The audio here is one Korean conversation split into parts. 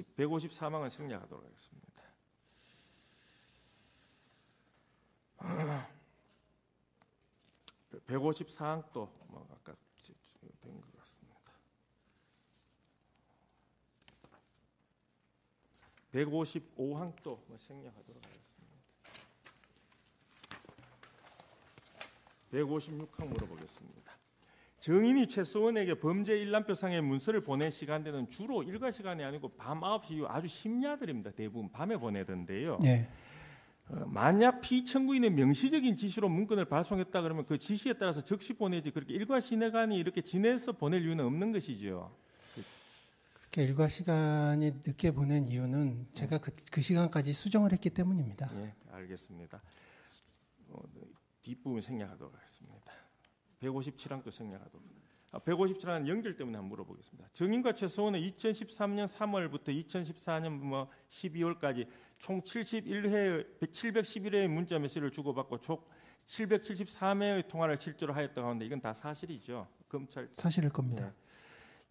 154망은 생략하도록 하겠습니다. 154항도 뭐 아까 된 것 같습니다. 155항도 뭐 생략하도록 하겠습니다. 156항 물어보겠습니다. 정인이 최소원에게 범죄 일람표상의 문서를 보낸 시간대는 주로 일과 시간이 아니고 밤 9시 이후 아주 심야들입니다. 대부분 밤에 보내던데요. 네. 만약 피청구인의 명시적인 지시로 문건을 발송했다 그러면 그 지시에 따라서 즉시 보내지 그렇게 일과 시간이 이렇게 지내서 보낼 이유는 없는 것이죠. 그렇게 일과 시간이 늦게 보낸 이유는 제가 그 시간까지 수정을 했기 때문입니다. 예, 알겠습니다. 뒷부분 생략하도록 하겠습니다. 157항도 생략하도록. 157항은 연결 때문에 한번 물어보겠습니다. 정인과 최소원은 2013년 3월부터 2014년 12월까지 총 711회의 문자 메시지를 주고받고 총 773회의 통화를 실제로 하였다고 하는데 이건 다 사실이죠. 검찰 사실일 겁니다. 예.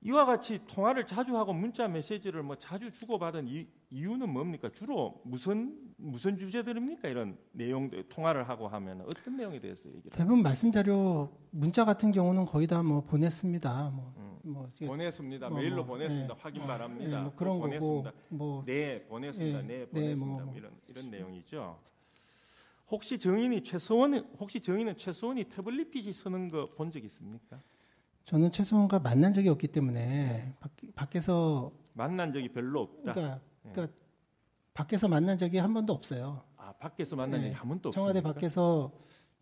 이와 같이 통화를 자주 하고 문자 메시지를 자주 주고받은 이유는 뭡니까? 주로 무슨 주제들입니까? 이런 내용 통화를 하고 하면 어떤 내용에 대해서 얘기를? 대부분 말씀 자료 문자 같은 경우는 거의 다 보냈습니다. 보냈습니다. 메일로 보냈습니다. 확인 바랍니다. 그런 보냈습니다. 거고 네, 보냈습니다. 네, 보냈습니다. 이런 내용이죠. 혹시 정인은 최소원이 태블릿 PC 쓰는 거 본 적 있습니까? 저는 최소원과 만난 적이 없기 때문에 밖에서 만난 적이 별로 없다. 그러니까 밖에서 만난 적이 한 번도 없어요. 아, 밖에서 만난 적이 한 번도 없습니까? 청와대 밖에서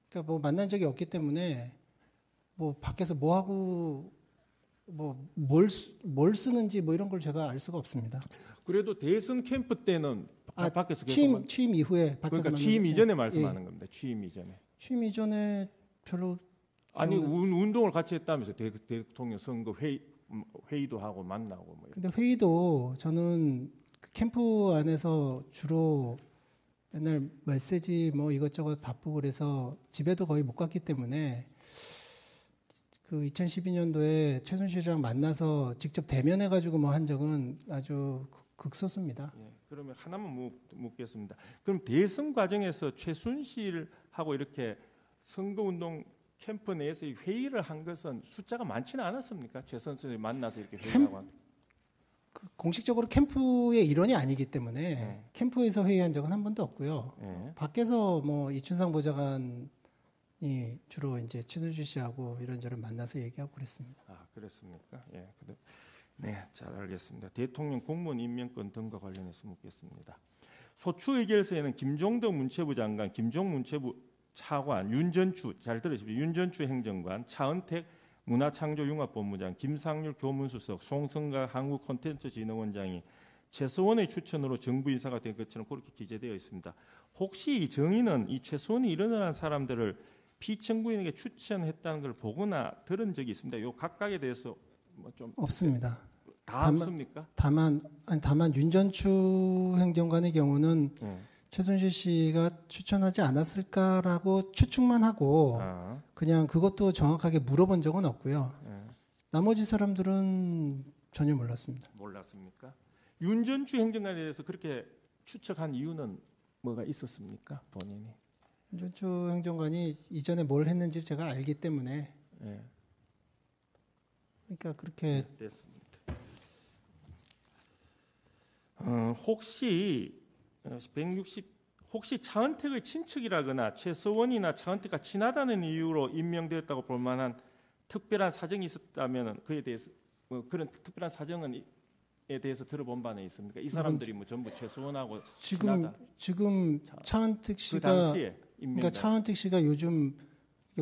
그러니까 만난 적이 없기 때문에 밖에서 뭐 하고 뭘 쓰는지 이런 걸 제가 알 수가 없습니다. 그래도 대선 캠프 때는 밖에서 계속 취임 이후에 밖에서 그러니까 취임 이전에 말씀하는 겁니다. 취임 이전에 별로 아니 운동을 같이 했다면서 대통령 선거 회의도 하고 만나고 근데 회의도 저는 그 캠프 안에서 주로 맨날 메시지 이것저것 바쁘고 그래서 집에도 거의 못 갔기 때문에 그 2012년도에 최순실이랑 만나서 직접 대면해가지고 한 적은 아주 극소수입니다. 예, 그러면 하나만 묻겠습니다. 그럼 대선 과정에서 최순실하고 이렇게 선거운동 캠프 내에서 회의를 한 것은 숫자가 많지는 않았습니까? 최선수를 만나서 이렇게 회의하고 한. 공식적으로 캠프의 일원이 아니기 때문에 캠프에서 회의한 적은 한 번도 없고요. 밖에서 이춘상 보좌관이 주로 이제 최순실 씨하고 이런저런 만나서 얘기하고 그랬습니다. 아, 그랬습니까? 예, 네, 잘 알겠습니다. 대통령 공무원 임명권 등과 관련해서 묻겠습니다. 소추 의결서에는 김종덕 문체부 장관, 김종 문체부 차관, 윤전추, 잘 들으십시오. 윤전추 행정관, 차은택 문화창조융합본부장, 김상률 교문수석, 송성각 한국콘텐츠진흥원장이 최소원의 추천으로 정부 인사가 된 것처럼 그렇게 기재되어 있습니다. 혹시 정의는 이 최소원이 이러한 사람들을 피청구인에게 추천했다는 걸 보거나 들은 적이 있습니다. 요 각각에 대해서 좀 없습니다. 없습니까? 다만 윤전추 행정관의 경우는 최순실 씨가 추천하지 않았을까라고 추측만 하고 그냥 그것도 정확하게 물어본 적은 없고요. 나머지 사람들은 전혀 몰랐습니다. 몰랐습니까? 윤전추 행정관에 대해서 그렇게 추측한 이유는 뭐가 있었습니까? 본인이. 윤전추 행정관이 이전에 뭘 했는지 제가 알기 때문에 그러니까 그렇게 됐습니다. 혹시 차은택의 친척이라거나 최서원이나 차은택과 친하다는 이유로 임명되었다고 볼 만한 특별한 사정이 있었다면 그에 대해서 그런 특별한 사정에 대해서 들어본 바는 있습니까? 이 사람들이 전부 최서원하고 친하다. 지금 차은택 씨가 그 당시에 그러니까 차은택 씨가 요즘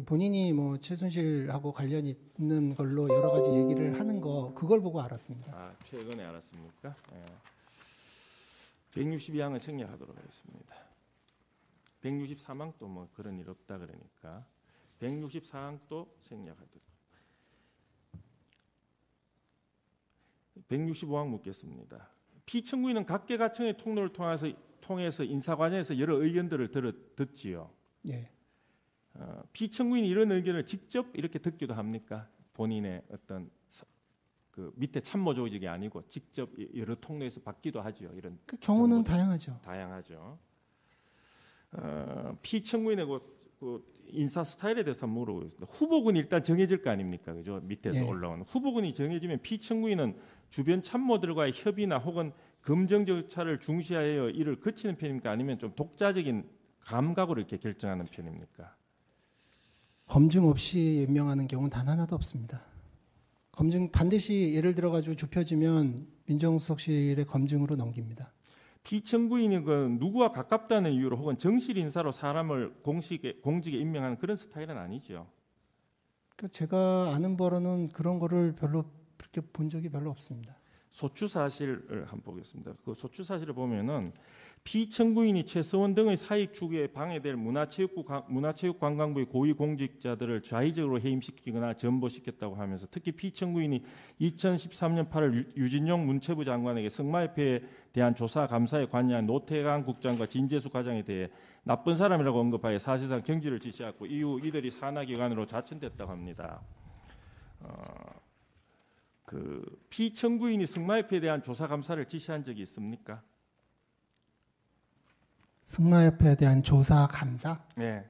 본인이 최순실하고 관련이 있는 걸로 여러 가지 얘기를 하는 거 그걸 보고 알았습니다. 아, 최근에 알았습니까? 162항은 생략하도록 하겠습니다. 163항도 그런 일 없다 그러니까 164항도 생략하도록. 165항 묻겠습니다. 피청구인은 각계각층의 통로를 통해서 인사 과정에서 여러 의견들을 듣지요. 예. 피청구인이 이런 의견을 직접 이렇게 듣기도 합니까? 본인의 어떤 그 밑에 참모 조직이 아니고 직접 여러 통로에서 받기도 하죠. 이런 그 경우는 정보들. 다양하죠. 다양하죠. 피청구인의 그 인사 스타일에 대해서 물어보겠습니다. 후보군이 일단 정해질 거 아닙니까? 그죠? 밑에서 네. 올라오는 후보군이 정해지면 피청구인은 주변 참모들과의 협의나 혹은 검증 절차를 중시하여 이를 거치는 편입니까? 아니면 좀 독자적인 감각으로 이렇게 결정하는 편입니까? 검증 없이 임명하는 경우는 단 하나도 없습니다. 검증 반드시 예를 들어 가지고 좁혀지면 민정수석실의 검증으로 넘깁니다. 피청구인이 그 누구와 가깝다는 이유로 혹은 정실 인사로 사람을 공직에 임명하는 그런 스타일은 아니죠. 그러니까 제가 아는 바로는 그런 거를 별로 그렇게 본 적이 별로 없습니다. 소추 사실을 한번 보겠습니다. 그 소추 사실을 보면은 피청구인이 최서원 등의 사익 추구에 방해될 문화체육관광부의 고위공직자들을 자의적으로 해임시키거나 전보시켰다고 하면서 특히 피청구인이 2013년 8월 유진용 문체부 장관에게 승마협회에 대한 조사 감사에 관여한 노태강 국장과 진재수 과장에 대해 나쁜 사람이라고 언급하여 사실상 경질을 지시했고 이후 이들이 산하기관으로 자천됐다고 합니다. 그 피청구인이 승마협회에 대한 조사 감사를 지시한 적이 있습니까? 승마협회에 대한 조사 감사? 네.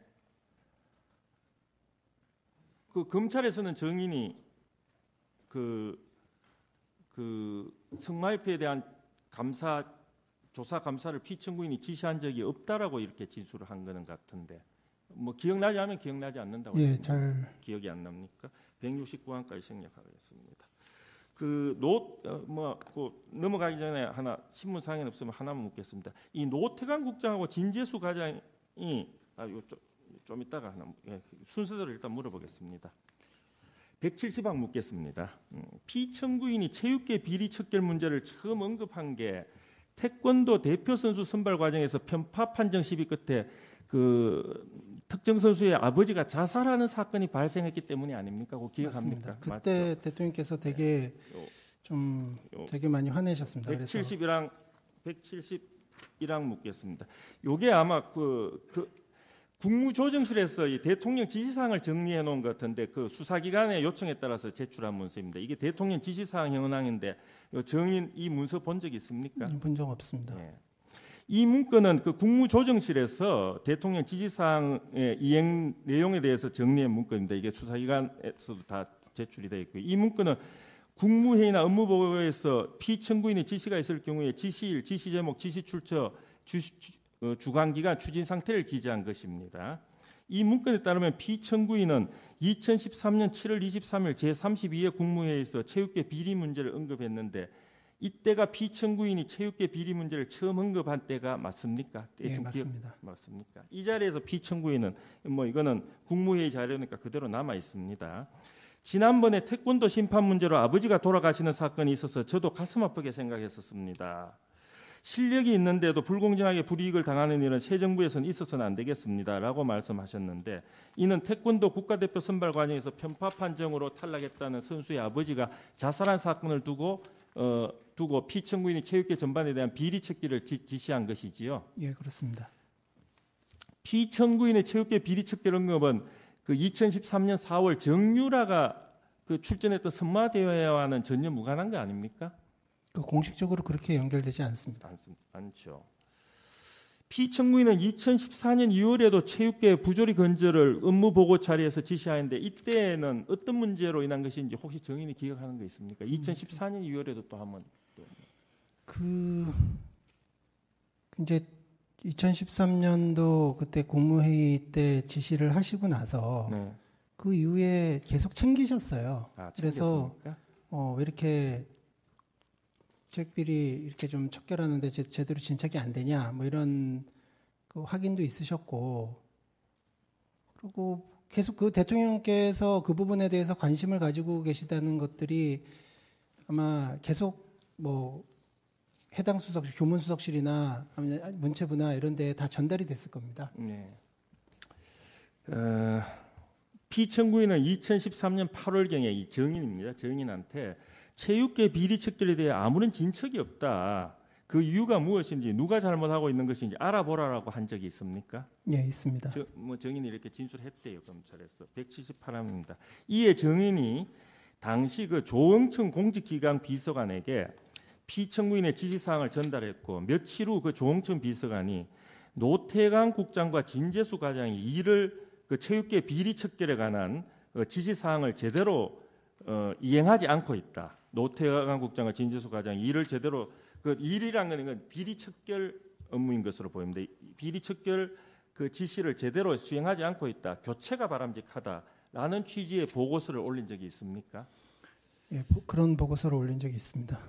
그 검찰에서는 정인이 그 승마협회에 대한 조사 감사를 피청구인이 지시한 적이 없다라고 이렇게 진술을 한 거는 같은데 뭐 기억나지 않으면 기억나지 않는다고 예, 했습니다. 기억이 안 납니까? 169항까지 생략하겠습니다. 넘어가기 전에 하나 신문사항에 없으면 하나만 묻겠습니다. 이 노태강 국장하고 진재수 과장이 좀 이따가 순서대로 일단 물어보겠습니다. 170항 묻겠습니다. 피청구인이 체육계 비리 척결 문제를 처음 언급한 게 태권도 대표 선수 선발 과정에서 편파 판정 시비 끝에 그 특정 선수의 아버지가 자살하는 사건이 발생했기 때문이 아닙니까? 그거 기억합니까? 맞습니다. 그때 맞죠? 대통령께서 되게 되게 많이 화내셨습니다. 171항 묻겠습니다. 요게 아마 국무조정실에서 이 대통령 지시사항을 정리해 놓은 것 같은데 그 수사기관의 요청에 따라서 제출한 문서입니다. 이게 대통령 지시사항 현황인데 정인 이 문서 본 적 있습니까? 본 적 없습니다. 네. 이 문건은 그 국무조정실에서 대통령 지시사항의 이행 내용에 대해서 정리한 문건인데 이게 수사기관에서도 다 제출이 되어 있고요. 이 문건은 국무회의나 업무보고에서 피청구인의 지시가 있을 경우에 지시일, 지시제목, 지시출처, 주관기간, 추진 상태를 기재한 것입니다. 이 문건에 따르면 피청구인은 2013년 7월 23일 제32회 국무회의에서 체육계 비리 문제를 언급했는데 이때가 피청구인이 체육계 비리 문제를 처음 언급한 때가 맞습니까? 네, 맞습니다. 맞습니까? 이 자리에서 피청구인은 이거는 국무회의 자료니까 그대로 남아 있습니다. 지난번에 태권도 심판 문제로 아버지가 돌아가시는 사건이 있어서 저도 가슴 아프게 생각했었습니다. 실력이 있는데도 불공정하게 불이익을 당하는 일은 새 정부에서는 있어서는 안 되겠습니다라고 말씀하셨는데 이는 태권도 국가대표 선발 과정에서 편파 판정으로 탈락했다는 선수의 아버지가 자살한 사건을 두고 피청구인이 체육계 전반에 대한 비리 척결을 지시한 것이지요. 예, 그렇습니다. 피청구인의 체육계 비리 척결 언급은 그 2013년 4월 정유라가 그 출전했던 선마대회와는 전혀 무관한 거 아닙니까? 공식적으로 그렇게 연결되지 않습니다. 않죠. 피청구인은 2014년 2월에도 체육계 부조리 건절을 업무 보고 자리에서 지시하는데 이때는 어떤 문제로 인한 것인지 혹시 정인이 기억하는 거 있습니까? 2014년 2월에도 또 한번 이제 2013년도 그때 국무회의 때 지시를 하시고 나서 네. 그 이후에 계속 챙기셨어요. 그래서 왜 이렇게 체육비리 이렇게 좀 척결하는데 제대로 진척이 안 되냐 뭐 이런 그 확인도 있으셨고 그리고 계속 그 대통령께서 그 부분에 대해서 관심을 가지고 계시다는 것들이 아마 계속 뭐 해당 수석실, 교문수석실이나 문체부나 이런 데에 다 전달이 됐을 겁니다. 네. 피청구인은 2013년 8월경에 이 정인입니다. 정인한테 체육계 비리 척결에 대해 아무런 진척이 없다. 그 이유가 무엇인지 누가 잘못하고 있는 것인지 알아보라라고 한 적이 있습니까? 네, 있습니다. 정인이 이렇게 진술했대요. 검찰에서. 178항입니다. 이에 정인이 당시 그 조응천 공직기강 비서관에게 피청구인의 지시사항을 전달했고 며칠 후 그 조응천 비서관이 노태강 국장과 진재수 과장이 이를 그 체육계 비리 척결에 관한 지시사항을 제대로 이행하지 않고 있다. 노태강 국장과 진재수 과장이 이를 제대로 그 일이라는 건 비리 척결 업무인 것으로 보입니다. 비리 척결 그 지시를 제대로 수행하지 않고 있다. 교체가 바람직하다라는 취지의 보고서를 올린 적이 있습니까? 예, 그런 보고서를 올린 적이 있습니다.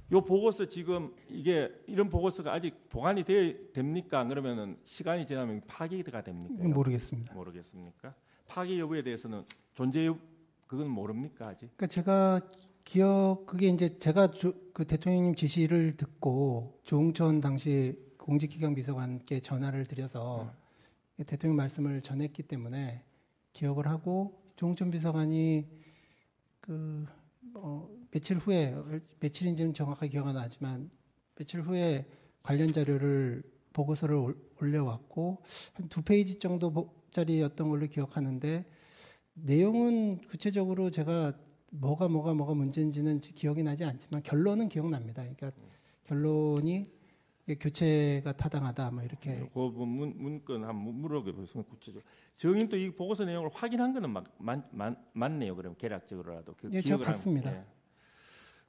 이 보고서 지금 이게 이런 보고서가 아직 보관이 됩니까? 그러면은 시간이 지나면 파기가 됩니까? 모르겠습니다. 모르겠습니까? 파기 여부에 대해서는 그건 모릅니까 아직? 그러니까 제가 그게 이제 제가 그 대통령님 지시를 듣고 조응천 당시 공직기강 비서관께 전화를 드려서 대통령 말씀을 전했기 때문에 기억을 하고 조응천 비서관이 며칠 후에 며칠인지는 정확하게 기억 안 나지만 며칠 후에 관련 자료를 보고서를 올려왔고 한 2페이지 정도짜리였던 걸로 기억하는데 내용은 구체적으로 제가 뭐가 문제인지는 기억이 나지 않지만 결론은 기억납니다. 그러니까 결론이 교체가 타당하다 뭐 이렇게. 그 문건 한번 물어보겠습니다. 구체적으로. 정인 또 이 보고서 내용을 확인한 거는 맞네요. 그럼 개략적으로라도. 예, 제가 봤습니다. 예.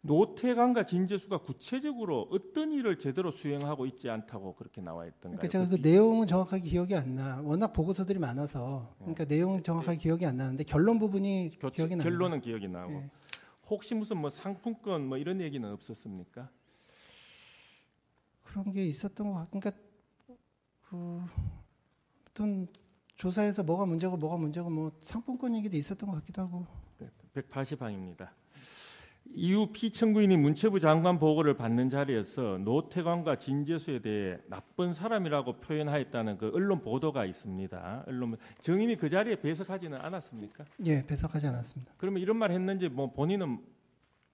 노태강과 진재수가 구체적으로 어떤 일을 제대로 수행하고 있지 않다고 그렇게 나와 있던가요? 그러니까 제가 그 내용은 정확하게 기억이 안 나. 워낙 보고서들이 많아서 그러니까 내용은 정확하게 기억이 안 나는데 결론 부분이 기억이 납니다. 결론은 기억이 나고. 예. 혹시 무슨 뭐 상품권 뭐 이런 얘기는 없었습니까? 그런 게 있었던 것 같고, 그러니까 어떤 조사에서 뭐가 문제고 뭐 상품권 얘기도 있었던 것 같기도 하고. 180항입니다. 이후 피청구인이 문체부 장관 보고를 받는 자리에서 노태광과 진재수에 대해 나쁜 사람이라고 표현하였다는 그 언론 보도가 있습니다. 정인이 그 자리에 배석하지는 않았습니까? 예, 배석하지 않았습니다. 그러면 이런 말 했는지 뭐 본인은?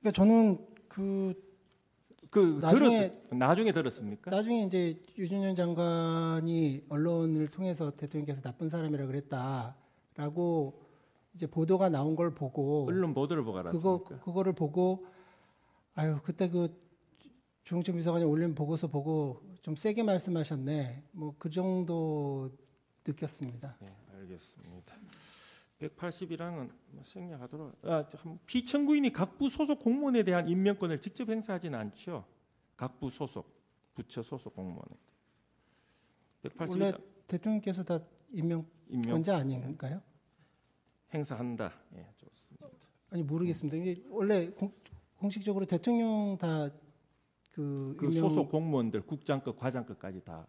그러니까 저는 나중에 들었습니까? 나중에 이제 유준열 장관이 언론을 통해서 대통령께서 나쁜 사람이라 그랬다라고 이제 보도가 나온 걸 보고 언론 보도를 보고 알았습니까? 그거를 보고 그때 그 조응천 비서관이 올린 보고서 보고 좀 세게 말씀하셨네. 뭐 그 정도 느꼈습니다. 네, 알겠습니다. 180이랑은 생략하도록. 피청구인이 각부 소속 공무원에 대한 임명권을 직접 행사하지는 않죠. 각부 소속, 부처 소속 공무원에. 180. 원래 대통령께서 다 임명권자 아닌가요? 행사한다. 예, 좋습니다. 아니 모르겠습니다. 이게 원래 공식적으로 대통령 다 그 소속 공무원들 국장급, 과장급까지 다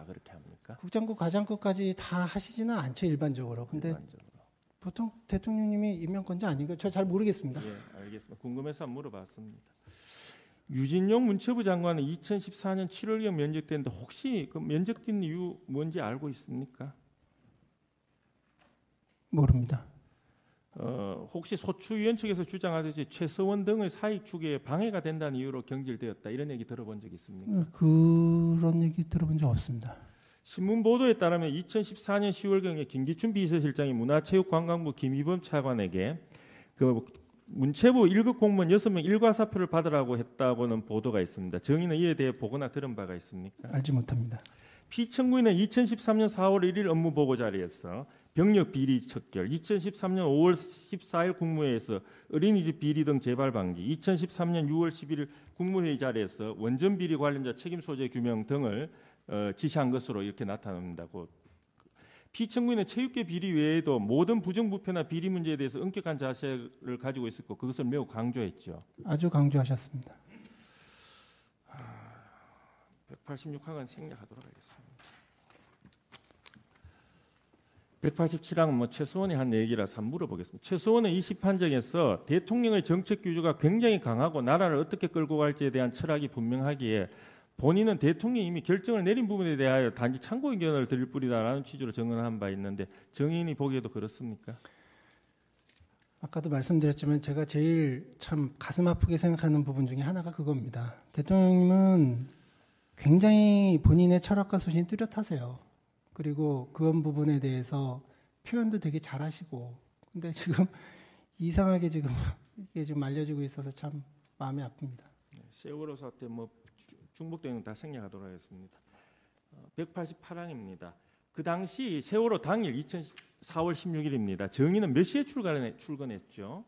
그렇게 합니까? 국장급, 과장급까지 다 하시지는 않죠 일반적으로. 근데 일반적으로. 보통 대통령님이 임명권자 아닌가요? 저 잘 모르겠습니다. 예, 알겠습니다. 궁금해서 물어봤습니다. 유진용 문체부 장관은 2014년 7월경 면직됐는데 혹시 그 면직된 이유 뭔지 알고 있습니까? 모릅니다. 혹시 소추위원 측에서 주장하듯이 최서원 등의 사익 추구에 방해가 된다는 이유로 경질되었다 이런 얘기 들어본 적 있습니까? 그런 얘기 들어본 적 없습니다. 신문 보도에 따르면 2014년 10월경에 김기춘 비서실장이 문화체육관광부 김희범 차관에게 그 문체부 1급 공무원 6명 일괄사표를 받으라고 했다고는 보도가 있습니다. 정의는 이에 대해 보거나 들은 바가 있습니까? 알지 못합니다. 피청구인은 2013년 4월 1일 업무보고 자리에서 병력 비리 척결, 2013년 5월 14일 국무회의에서 어린이집 비리 등 재발 방지, 2013년 6월 11일 국무회의 자리에서 원전 비리 관련자 책임 소재 규명 등을 지시한 것으로 이렇게 나타납니다고. 피청구인은 체육계 비리 외에도 모든 부정부패나 비리 문제에 대해서 엄격한 자세를 가지고 있었고 그것을 매우 강조했죠. 아주 강조하셨습니다. 186항은 생략하도록 하겠습니다. 187항은 최소원이 한 얘기라서 한번 물어보겠습니다. 최소원은 이 심판정에서 대통령의 정책 규조가 굉장히 강하고 나라를 어떻게 끌고 갈지에 대한 철학이 분명하기에 본인은 대통령이 이미 결정을 내린 부분에 대하여 단지 참고 의견을 드릴 뿐이다라는 취지로 정언한 바 있는데 정인이 보기에도 그렇습니까? 아까도 말씀드렸지만 제가 제일 참 가슴 아프게 생각하는 부분 중에 하나가 그겁니다. 대통령님은 굉장히 본인의 철학과 소신이 뚜렷하세요. 그리고 그런 부분에 대해서 표현도 되게 잘하시고 근데 지금 이상하게 지금 이게 지금 알려지고 있어서 참 마음이 아픕니다. 세월호 사태 뭐 중복되는 다 생략하도록 하겠습니다. 188항입니다. 그 당시 세월호 당일 4월 16일입니다. 정의는 몇 시에 출근했죠?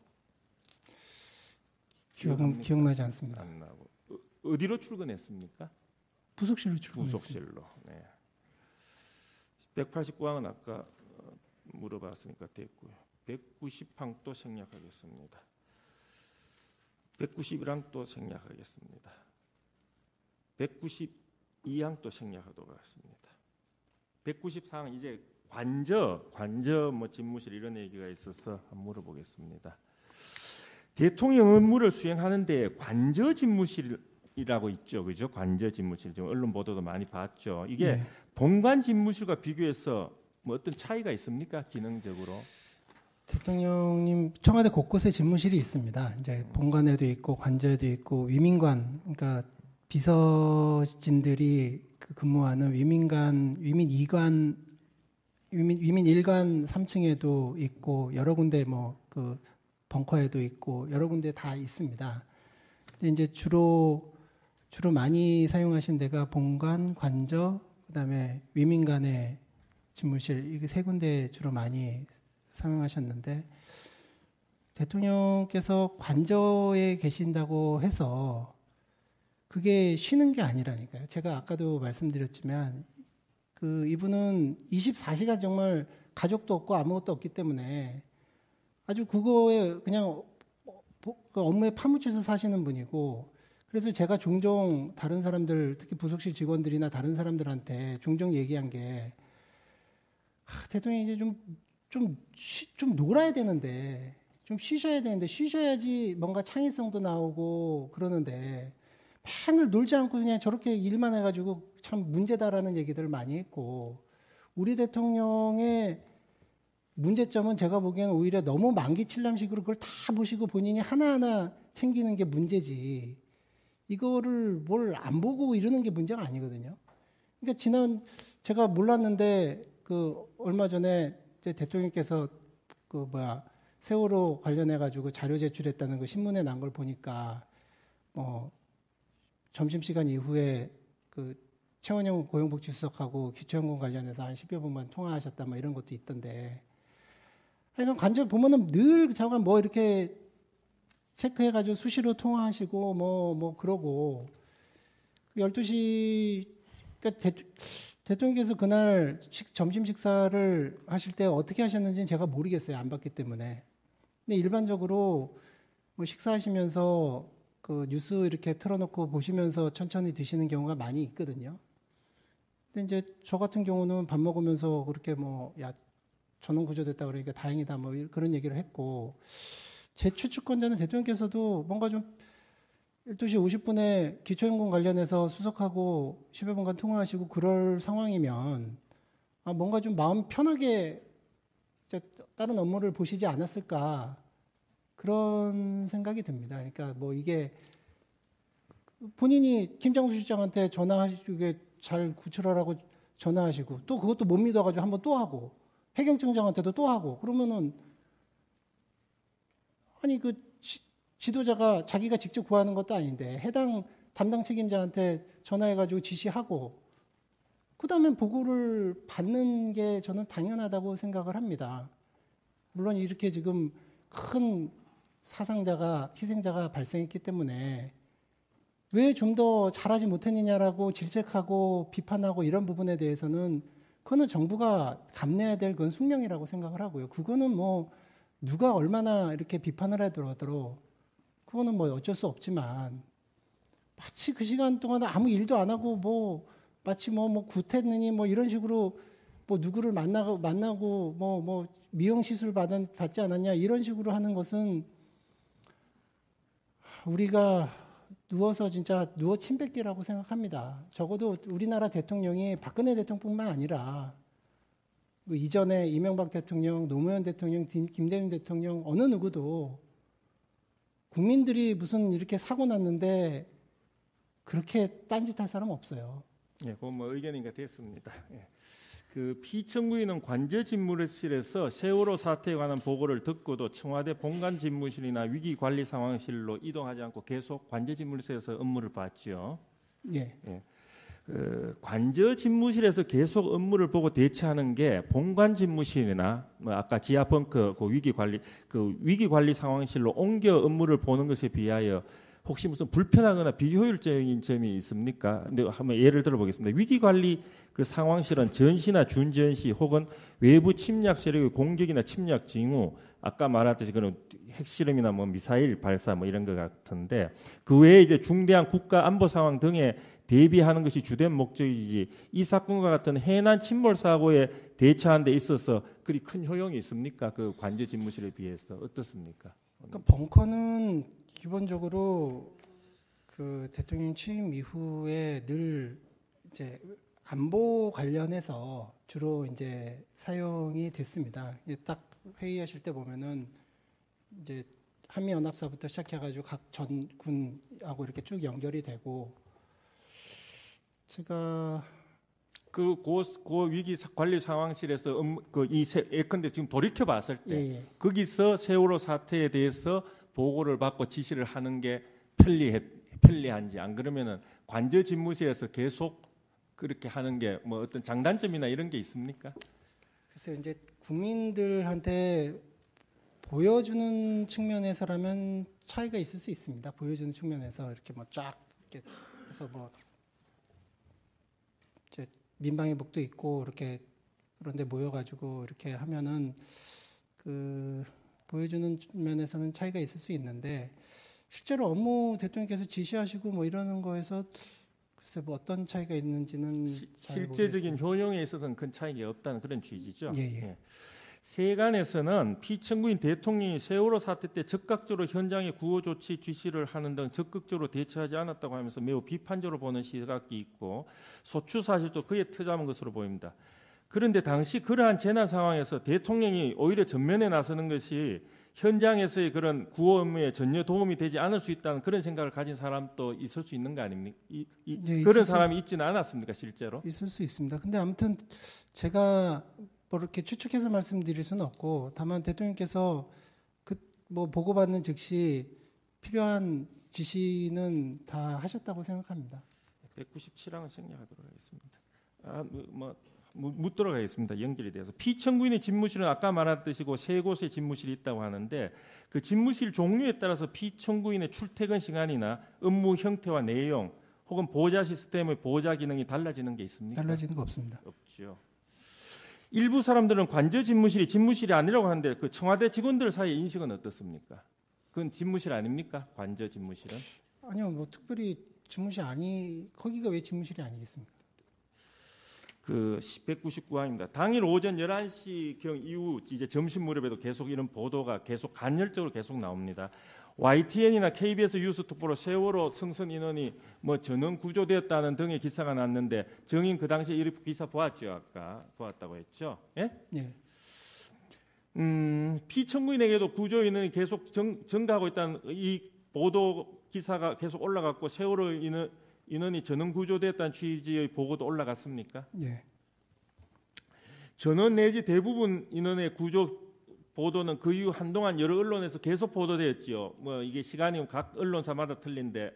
기억나지 않습니다. 안 나고. 어디로 출근했습니까? 부속실로 출근했습니다. 부속실로. 네. 189항은 아까 물어봤으니까 됐고요. 190항 또 생략하겠습니다. 191항 또 생략하겠습니다. 192항 또 생략하도록 하겠습니다. 194항 이제 관저 뭐 집무실 이런 얘기가 있어서 한번 물어보겠습니다. 대통령 업무를 수행하는데 관저 집무실이라고 있죠, 그죠? 관저 집무실 좀 언론 보도도 많이 봤죠. 이게 네. 본관 집무실과 비교해서 뭐 어떤 차이가 있습니까? 기능적으로? 대통령님 청와대 곳곳에 집무실이 있습니다. 이제 본관에도 있고 관저에도 있고 위민관, 그러니까 비서진들이 근무하는 위민관, 위민 2관, 위민 1관 3층에도 있고 여러 군데 뭐 그 벙커에도 있고 여러 군데 다 있습니다. 근데 이제 주로 많이 사용하신 데가 본관, 관저, 그다음에 위민관의 집무실 이게 세 군데 주로 많이 사용하셨는데 대통령께서 관저에 계신다고 해서 그게 쉬는 게 아니라니까요. 제가 아까도 말씀드렸지만 이분은 24시간 정말 가족도 없고 아무것도 없기 때문에 아주 그거에 그냥 그 업무에 파묻혀서 사시는 분이고 그래서 제가 종종 다른 사람들 특히 부속실 직원들이나 다른 사람들한테 종종 얘기한 게 대통령이 이제 좀 놀아야 되는데 좀 쉬셔야 되는데 쉬셔야지 뭔가 창의성도 나오고 그러는데 맨날 놀지 않고 그냥 저렇게 일만 해가지고 참 문제다라는 얘기들을 많이 했고 우리 대통령의 문제점은 제가 보기에는 오히려 너무 만기칠람식으로 그걸 다 보시고 본인이 하나하나 챙기는 게 문제지 이거를 뭘 안 보고 이러는 게 문제가 아니거든요. 그러니까 제가 몰랐는데 얼마 전에 대통령께서 세월호 관련해가지고 자료 제출했다는 거 신문에 난 걸 보니까 점심시간 이후에 최원영 고용복지수석하고 기초연금 관련해서 한 10여 분만 통화하셨다 뭐 이런 것도 있던데 하여간 관저 보면은 늘 잠깐 뭐 이렇게 체크해가지고 수시로 통화하시고 뭐 그러고 12시 그러니까 대통령께서 그날 점심 식사를 하실 때 어떻게 하셨는지는 제가 모르겠어요. 안 봤기 때문에. 근데 일반적으로 뭐 식사하시면서 뉴스 이렇게 틀어놓고 보시면서 천천히 드시는 경우가 많이 있거든요. 근데 이제 저 같은 경우는 밥 먹으면서 그렇게 전원 구조됐다 그러니까 다행이다 뭐 그런 얘기를 했고 제 추측컨대는 대통령께서도 뭔가 좀 12시 50분에 기초연금 관련해서 수석하고 10여 분간 통화하시고 그럴 상황이면 뭔가 좀 마음 편하게 다른 업무를 보시지 않았을까 그런 생각이 듭니다. 그러니까 뭐 이게 본인이 김장수 실장한테 전화하시고 잘 구출하라고 전화하시고 또 그것도 못 믿어가지고 한번 또 하고 해경청장한테도 또 하고 그러면은 아니 지도자가 자기가 직접 구하는 것도 아닌데 해당 담당 책임자한테 전화해가지고 지시하고 그 다음에 보고를 받는 게 저는 당연하다고 생각을 합니다. 물론 이렇게 지금 큰 희생자가 발생했기 때문에 왜 좀 더 잘하지 못했느냐라고 질책하고 비판하고 이런 부분에 대해서는 그거는 정부가 감내해야 될 건 숙명이라고 생각을 하고요. 그거는 뭐 누가 얼마나 이렇게 비판을 하더라도 그거는 뭐 어쩔 수 없지만 마치 그 시간 동안 아무 일도 안 하고 마치 뭐 구태느니 뭐 이런 식으로 뭐 누구를 만나고 뭐 미용 시술 받지 않았냐 이런 식으로 하는 것은 우리가 누워서 진짜 누워 침 뱉기라고 생각합니다. 적어도 우리나라 대통령이 박근혜 대통령뿐만 아니라 뭐 이전에 이명박 대통령, 노무현 대통령, 김대중 대통령 어느 누구도 국민들이 무슨 이렇게 사고 났는데 그렇게 딴짓할 사람 없어요. 예, 그건 뭐 의견인가 됐습니다. 예. 그 피청구인은 관저집무실에서 세월호 사태에 관한 보고를 듣고도 청와대 본관 집무실이나 위기관리 상황실로 이동하지 않고 계속 관저집무실에서 업무를 봤죠. 예. 예. 관저집무실에서 계속 업무를 보고 대처하는 게 본관집무실이나 뭐 아까 지하 벙커 그 위기관리 상황실로 옮겨 업무를 보는 것에 비하여 혹시 무슨 불편하거나 비효율적인 점이 있습니까? 근데 한번 예를 들어 보겠습니다. 위기관리 그 상황실은 전시나 준전시 혹은 외부 침략 세력의 공격이나 침략 징후, 아까 말했듯이 그런 핵실험이나 뭐 미사일 발사 뭐 이런 것 같은데 그 외에 이제 중대한 국가 안보 상황 등에 대비하는 것이 주된 목적이지 이 사건과 같은 해난 침몰 사고에 대처하는 데 있어서 그리 큰 효용이 있습니까? 그 관저 집무실에 비해서 어떻습니까? 그러니까 벙커는 기본적으로 그 대통령 취임 이후에 늘 이제 안보 관련해서 주로 이제 사용이 됐습니다. 딱 회의하실 때 보면은 이제 한미연합사부터 시작해가지고 각 전군하고 이렇게 쭉 연결이 되고 제가 그 위기 관리 상황실에서 예컨대 지금 돌이켜 봤을 때 예. 거기서 세월호 사태에 대해서 보고를 받고 지시를 하는 게 편리한지 안 그러면은 관저 집무실에서 계속 그렇게 하는 게 뭐 어떤 장단점이나 이런 게 있습니까? 글쎄요, 이제 국민들한테 보여주는 측면에서라면 차이가 있을 수 있습니다. 보여주는 측면에서 이렇게 뭐 쫙 이렇게 해서 뭐 이제 민방위복도 있고 이렇게 그런데 모여가지고 이렇게 하면은 그 보여주는 면에서는 차이가 있을 수 있는데 실제로 업무 대통령께서 지시하시고 뭐 이러는 거에서 글쎄 뭐 어떤 차이가 있는지는 실제적인 효용에 있어서는 큰 차이가 없다는 그런 취지죠. 예, 예. 예. 세간에서는 피청구인 대통령이 세월호 사태 때 적극적으로 현장의 구호 조치 지시를 하는 등 적극적으로 대처하지 않았다고 하면서 매우 비판적으로 보는 시각이 있고 소추 사실도 그에 트잡은 것으로 보입니다. 그런데 당시 그러한 재난 상황에서 대통령이 오히려 전면에 나서는 것이 현장에서의 그런 구호 업무에 전혀 도움이 되지 않을 수 있다는 그런 생각을 가진 사람도 있을 수 있는 거 아닙니까? 네, 그런 사람이 있지는 않았습니까, 실제로? 있을 수 있습니다. 근데 아무튼 제가 뭐 이렇게 추측해서 말씀드릴 수는 없고 다만 대통령께서 그 뭐 보고받는 즉시 필요한 지시는 다 하셨다고 생각합니다. 197항은 생략하도록 하겠습니다. 못 들어가겠습니다. 연결이 돼서 피청구인의 집무실은 아까 말했듯이고 세 곳의 집무실이 있다고 하는데 그 집무실 종류에 따라서 피청구인의 출퇴근 시간이나 업무 형태와 내용 혹은 보호자 시스템의 보호자 기능이 달라지는 게 있습니까? 달라지는 거 없습니다. 없죠. 일부 사람들은 관저 집무실이 집무실이 아니라고 하는데 그 청와대 직원들 사이의 인식은 어떻습니까? 그건 집무실 아닙니까? 관저 집무실은? 아니요, 뭐 특별히 집무실 거기가 왜 집무실이 아니겠습니까? 그 199항입니다. 당일 오전 11시경 이후 이제 점심 무렵에도 계속 이런 보도가 계속 간헐적으로 계속 나옵니다. YTN이나 KBS 뉴스톡보로 세월호 승선 인원이 뭐 전원 구조되었다는 등의 기사가 났는데 정인 그 당시에 이 기사 보았죠? 아까 보았다고 했죠? 예? 예. 피청구인에게도 구조 인원이 계속 증가하고 있다는 이 보도 기사가 계속 올라갔고 세월호 인원이 전원 구조됐다는 취지의 보고도 올라갔습니까? 예. 전원 내지 대부분 인원의 구조 보도는 그 이후 한동안 여러 언론에서 계속 보도되었지요. 뭐 이게 시간이 각 언론사마다 틀린데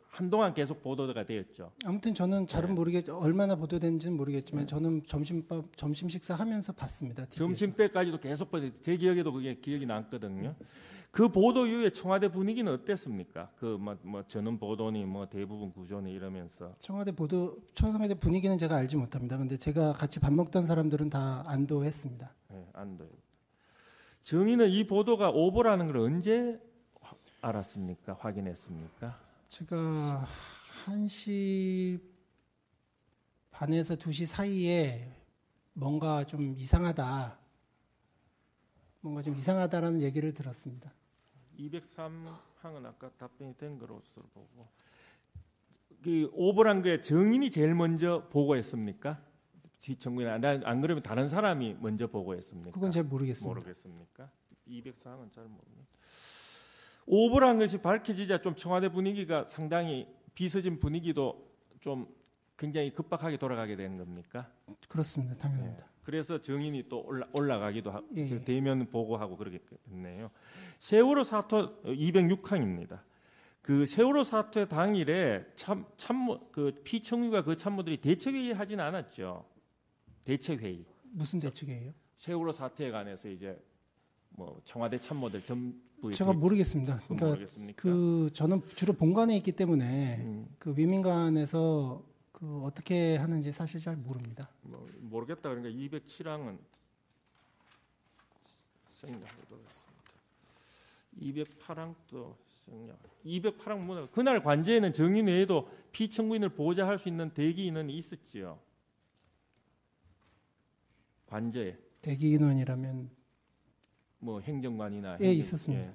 한동안 계속 보도가 되었죠. 아무튼 저는 잘은 얼마나 보도됐는지는 모르겠지만 저는 점심 식사하면서 봤습니다. TV에서. 점심 때까지도 계속 제 기억에도 그게 기억이 남거든요. 그 보도 이후에 청와대 분위기는 어땠습니까? 그 뭐 전원 보도니 뭐 대부분 구조니 이러면서 청와대 분위기는 제가 알지 못합니다. 근데 제가 같이 밥 먹던 사람들은 다 안도했습니다. 네, 안도요. 정의는 이 보도가 오보라는 걸 언제 알았습니까? 확인했습니까? 제가 1시 반에서 2시 사이에 뭔가 좀 이상하다라는 얘기를 들었습니다. 203항은 아까 답변이 된 것으로 보고 그 오보란 게 정인이 제일 먼저 보고했습니까? 지청구인 안 그러면 다른 사람이 먼저 보고했습니까? 그건 잘 모르겠습니다. 모르겠습니까? 204항은 잘 모르겠네요. 오보란 것이 밝혀지자 좀 청와대 분위기가 상당히 비서진 분위기도 좀 굉장히 급박하게 돌아가게 된 겁니까? 그렇습니다. 당연합니다. 그래서 정인이 또 올라가기도 하고 예, 예. 대면 보고하고 그러겠네요. 세월호 사태 206항입니다. 그 세월호 사태 당일에 참모 그 피청구가 그 참모들이 대책회의 하진 않았죠. 대책회의. 무슨 대책이에요? 세월호 사태에 관해서 이제 뭐 청와대 참모들 전부 제가 모르겠습니다. 그러니까 모르겠습니까? 그 저는 주로 본관에 있기 때문에 그 위민관에서 그 어떻게 하는지 사실 잘 모릅니다. 모르겠다. 그러니까 207항은 생략하도록 하겠습니다. 208항도 생략. 208항 뭐 그날 관제에는 정인 외에도 피청구인을 보호자할 수 있는 대기 인원이 있었지요. 관제에. 대기 인원이라면 뭐 행정관이나 예, 있었습니다. 예.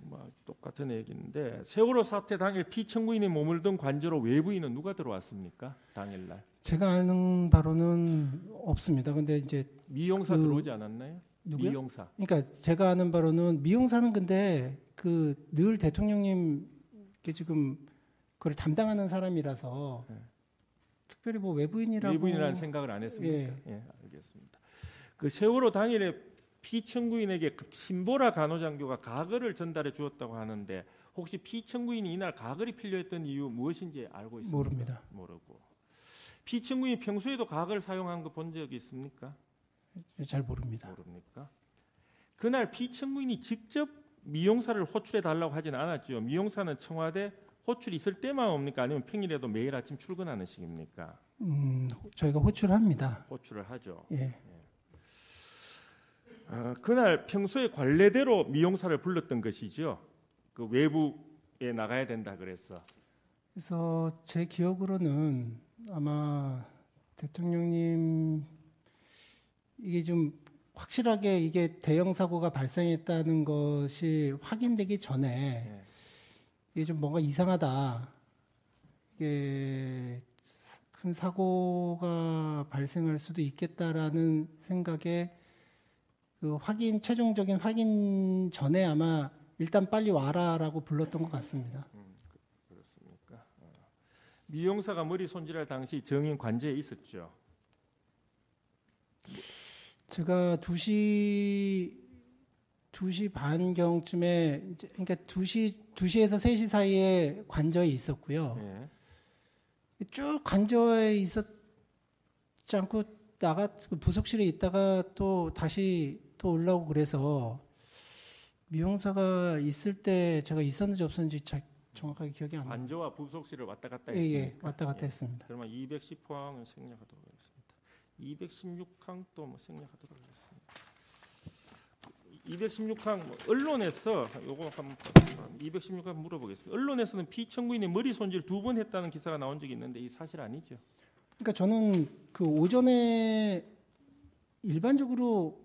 뭐 똑같은 얘기인데 세월호 사태 당일 피청구인이 머물던 관저로 외부인은 누가 들어왔습니까? 당일날 제가 아는 바로는 없습니다. 근데 이제 미용사 그- 들어오지 않았나요? 누구요? 미용사. 그러니까 제가 아는 바로는 미용사는 근데 그 늘 대통령님께 지금 그걸 담당하는 사람이라서 네. 특별히 뭐 외부인이라고 외부인이라는 생각을 안 했습니까? 예. 예, 알겠습니다. 그 세월호 당일에 피청구인에게 신보라 간호장교가 가글을 전달해 주었다고 하는데 혹시 피청구인이 이날 가글이 필요했던 이유 무엇인지 알고 있습니까? 모릅니다. 모르고. 피청구인이 평소에도 가글을 사용한 거 본 적이 있습니까? 잘 모릅니다. 모릅니까? 그날 피청구인이 직접 미용사를 호출해 달라고 하진 않았죠. 미용사는 청와대 호출이 있을 때만 옵니까? 아니면 평일에도 매일 아침 출근하는 식입니까? 저희가 호출합니다. 호출을 하죠. 예. 그날 평소에 관례대로 미용사를 불렀던 것이죠. 그 외부에 나가야 된다 그래서. 그래서 제 기억으로는 아마 대통령님 이게 좀 확실하게 이게 대형 사고가 발생했다는 것이 확인되기 전에 예. 이게 좀 뭔가 이상하다. 이게 큰 사고가 발생할 수도 있겠다라는 생각에 그 최종적인 확인 전에 아마 일단 빨리 와라라고 불렀던 것 같습니다. 그렇습니까? 미용사가 머리 손질할 당시 정인 관제에 있었죠. 제가 2시 반경쯤에 그러니까 2시에서 3시 사이에 관저에 있었고요. 예. 쭉 관저에 있었지 않고 부속실에 있다가 또 다시 또 올라오고 그래서 미용사가 있을 때 제가 있었는지 없었는지 정확하게 기억이 안 나요. 관저와 부속실을 왔다 갔다 예, 했습니까? 예, 왔다 갔다 예. 했습니다. 그러면 210항은 생략하도록 하겠습니다. 216항도 뭐 생략하도록 하겠습니다. 216항 언론에서 요거 한번 216항 물어보겠습니다. 언론에서는 피청구인이 머리 손질 2번 했다는 기사가 나온 적이 있는데 이 사실 아니죠? 그러니까 저는 그 오전에 일반적으로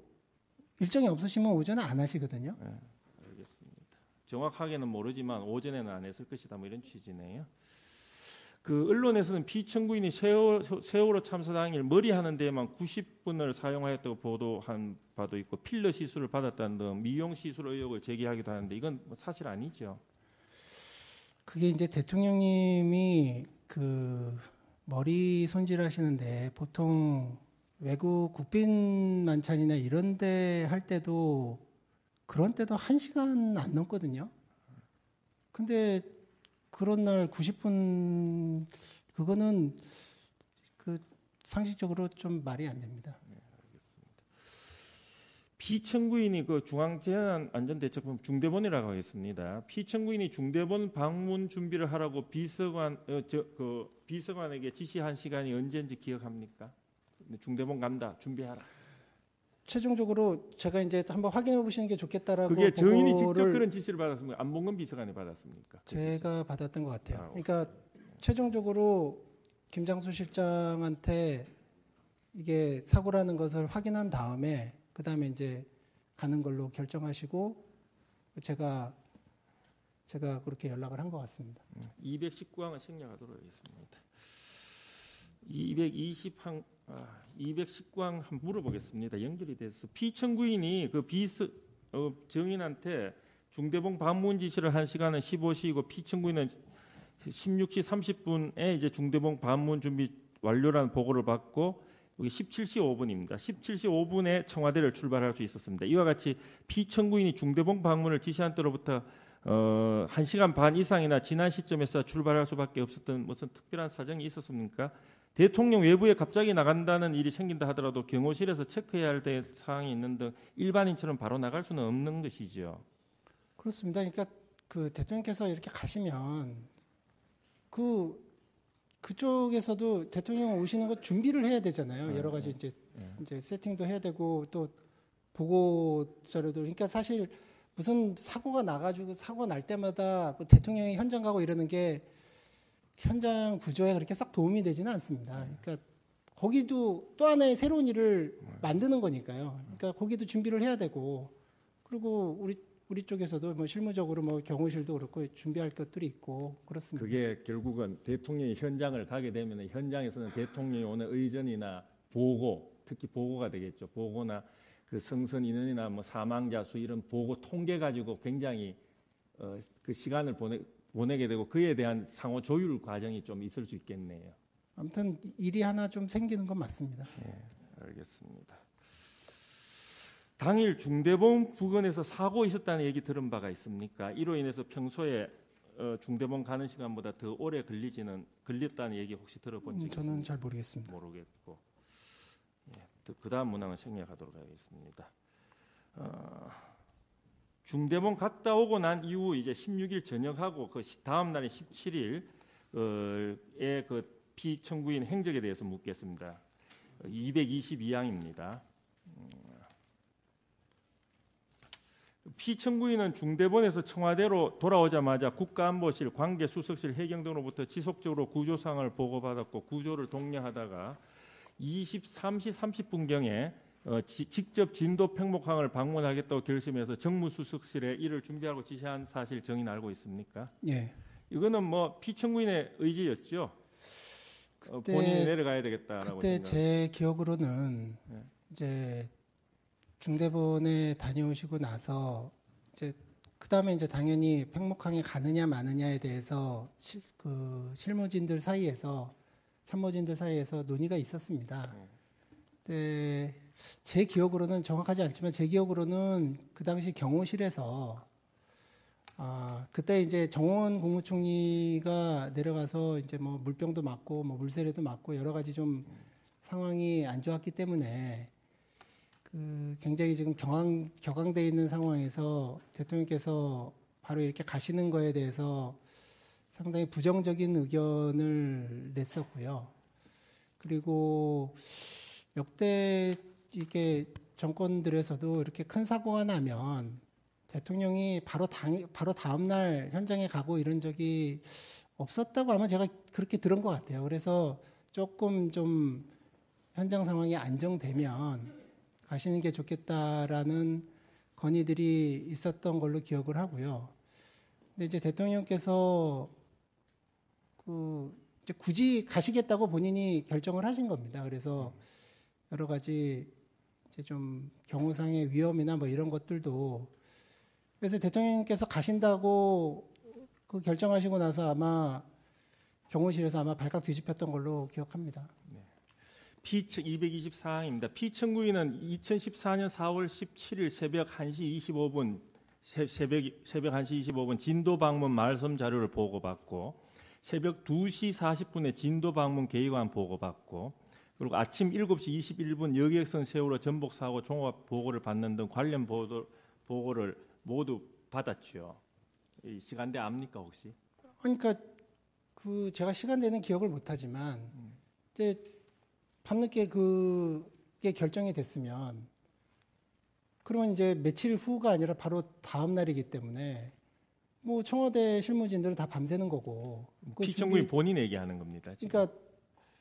일정이 없으시면 오전에 안 하시거든요. 알겠습니다. 정확하게는 모르지만 오전에는 안 했을 것이다 뭐 이런 취지네요. 그 언론에서는 피청구인이 세월호 참사 당일 머리 하는 데에만 90분을 사용하였다고 보도한 바도 있고 필러 시술을 받았다는 등 미용 시술 의혹을 제기하기도 하는데 이건 뭐 사실 아니죠. 그게 이제 대통령님이 그 머리 손질하시는데 보통 외국 국빈 만찬이나 이런 데 할 때도 그런 때도 1시간 안 넘거든요. 근데 그런 날 90분 그거는 그 상식적으로 좀 말이 안 됩니다. 피청구인이 그 중앙재난안전대책본 중대본이라고 하겠습니다. 피청구인이 중대본 방문 준비를 하라고 비서관에게 지시한 시간이 언제인지 기억합니까? 중대본 간다, 준비하라. 최종적으로 제가 이제 한번 확인해 보시는 게 좋겠다라고 그게 정인이 직접 보고를 그런 지시를 받았습니까? 안봉근 비서관이 받았습니까? 그 지시. 제가 받았던 것 같아요. 아, 그러니까 최종적으로 김장수 실장한테 이게 사고라는 것을 확인한 다음에 그 다음에 이제 가는 걸로 결정하시고 제가 그렇게 연락을 한 것 같습니다. 219항을 생략하도록 하겠습니다. 219항 한번 물어보겠습니다. 연결이 돼서 피청구인이 그 정인한테 중대본 방문 지시를 한 시간은 15시이고 피청구인은 16시 30분에 이제 중대본 방문 준비 완료라는 보고를 받고 여기 17시 5분입니다. 17시 5분에 청와대를 출발할 수 있었습니다. 이와 같이 피청구인이 중대본 방문을 지시한 때로부터 1시간 반 이상이나 지난 시점에서 출발할 수밖에 없었던 무슨 특별한 사정이 있었습니까? 대통령 외부에 갑자기 나간다는 일이 생긴다 하더라도 경호실에서 체크해야 할 사항이 있는 등 일반인처럼 바로 나갈 수는 없는 것이죠. 그렇습니다. 그러니까 그 대통령께서 이렇게 가시면 그쪽에서도 대통령 오시는 거 준비를 해야 되잖아요. 여러 가지 이제 세팅도 해야 되고 또 보고 자료도 그러니까 사실 무슨 사고가 나가지고 사고 날 때마다 뭐 대통령이 현장 가고 이러는 게 현장 구조에 그렇게 싹 도움이 되지는 않습니다. 그러니까 거기도 또 하나의 새로운 일을 만드는 거니까요. 그러니까 거기도 준비를 해야 되고 그리고 우리 쪽에서도 뭐 실무적으로 뭐 경호실도 그렇고 준비할 것들이 있고 그렇습니다. 그게 결국은 대통령이 현장을 가게 되면 현장에서는 대통령이 오는 의전이나 보고, 특히 보고가 되겠죠. 보고나 그 성선 인원이나 뭐 사망자 수 이런 보고 통계 가지고 굉장히 그 시간을 보내게 되고 그에 대한 상호 조율 과정이 좀 있을 수 있겠네요. 아무튼 일이 하나 좀 생기는 건 맞습니다. 네, 알겠습니다. 당일 중대본 부근에서 사고 있었다는 얘기 들은 바가 있습니까? 이로 인해서 평소에 중대본 가는 시간보다 더 오래 걸렸다는 얘기 혹시 들어본 적 있습니까? 저는 잘 모르겠습니다. 모르겠고, 그 다음 문항을 생략하도록 하겠습니다. 중대본 갔다 오고 난 이후 이제 16일 저녁하고 그 다음 날인 17일에 그 피청구인 행적에 대해서 묻겠습니다. 222항입니다. 피청구인은 중대본에서 청와대로 돌아오자마자 국가안보실, 관계수석실, 해경등으로부터 지속적으로 구조사항을 보고받았고 구조를 독려하다가 23시 30분경에 직접 진도 팽목항을 방문하겠다고 결심해서 정무수석실에 이를 준비하고 지시한 사실 정의는 알고 있습니까? 예. 이거는 뭐 피청구인의 의지였죠. 본인이 내려가야 되겠다라고 그때 생각. 제 기억으로는 이제 중대본에 다녀오시고 나서 이제 그 다음에 이제 당연히 팽목항에 가느냐 마느냐에 대해서 그 실무진들 사이에서 참모진들 사이에서 논의가 있었습니다. 근데 제 기억으로는 정확하지 않지만 제 기억으로는 그 당시 경호실에서 그때 이제 정원 국무총리가 내려가서 이제 뭐 물병도 맞고 뭐 물세례도 맞고 여러 가지 좀 상황이 안 좋았기 때문에 그 굉장히 지금 격앙돼 있는 상황에서 대통령께서 바로 이렇게 가시는 거에 대해서 상당히 부정적인 의견을 냈었고요. 그리고 역대 이게 정권들에서도 이렇게 큰 사고가 나면 대통령이 바로 다음 날 현장에 가고 이런 적이 없었다고 아마 제가 그렇게 들은 것 같아요. 그래서 조금 좀 현장 상황이 안정되면 가시는 게 좋겠다라는 건의들이 있었던 걸로 기억을 하고요. 근데 이제 대통령께서 이제 굳이 가시겠다고 본인이 결정을 하신 겁니다. 그래서 여러 가지 이제 좀 경호상의 위험이나 뭐 이런 것들도 그래서 대통령께서 가신다고 그 결정하시고 나서 아마 경호실에서 아마 발칵 뒤집혔던 걸로 기억합니다. 224항입니다. 피청구인은 2014년 4월 17일 새벽 1시 25분 새벽 1시 25분 진도 방문 말씀 자료를 보고받고 새벽 2시 40분에 진도 방문 계획안 보고받고 그리고 아침 7시 21분 여객선 세월호 전복 사고 종합 보고를 받는 등 관련 보고를 모두 받았죠. 이 시간대 압니까 혹시? 그러니까 제가 시간대는 기억을 못하지만 이제 밤늦게 그게 결정이 됐으면 그러면 이제 며칠 후가 아니라 바로 다음 날이기 때문에 뭐 청와대 실무진들은 다 밤새는 거고 피청구인 본인이 얘기하는 겁니다. 지금. 그러니까